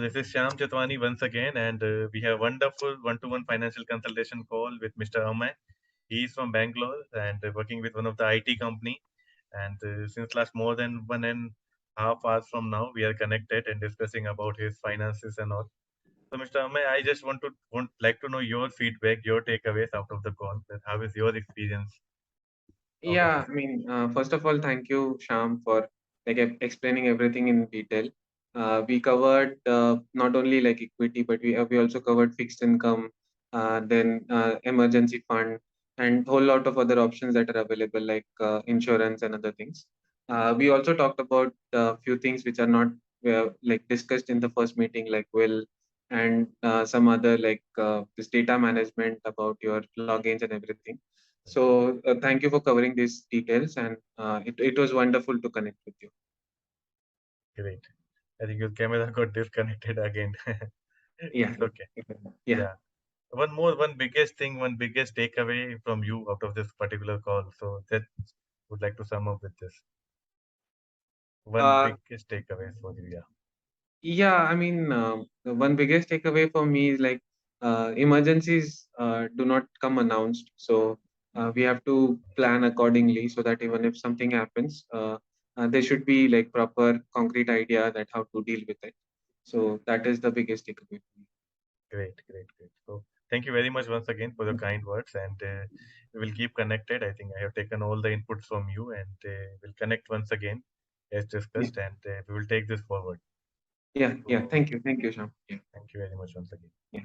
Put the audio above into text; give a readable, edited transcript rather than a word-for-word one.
this is Shyam Chetwani once again, and we have wonderful one-to-one financial consultation call with Mr. Amey. He is from Bangalore and working with one of the IT company. And since last more than 1.5 hours from now, we are connected and discussing about his finances and all. So, Mr. Amey, I just want like to know your feedback, your takeaways out of the call. That how is your experience out of Yeah, this? I mean, first of all, thank you, Sham, for explaining everything in detail. We covered not only like equity, but we also covered fixed income, then emergency fund, and whole lot of other options that are available like insurance and other things. We also talked about a few things which are not like discussed in the first meeting, like will and some other like this data management about your logins and everything. So thank you for covering these details, and it was wonderful to connect with you. Great. I think your camera got disconnected again. Yeah, It's okay. yeah. Yeah. One biggest thing, one biggest takeaway from you out of this particular call. So that would like to sum up with this. One Uh, biggest takeaway for you. Yeah. yeah, I mean, the one biggest takeaway for me is like emergencies do not come announced. So we have to plan accordingly so that even if something happens, there should be like proper concrete idea that how to deal with it. So that is the biggest takeaway for me. Great, great, great. So thank you very much once again for your kind words, and we will keep connected. I think I have taken all the inputs from you, and we'll connect once again as Yeah, discussed, and we will take this forward. yeah, yeah. So Thank you, Sham. Yeah, thank you very much once again. yeah.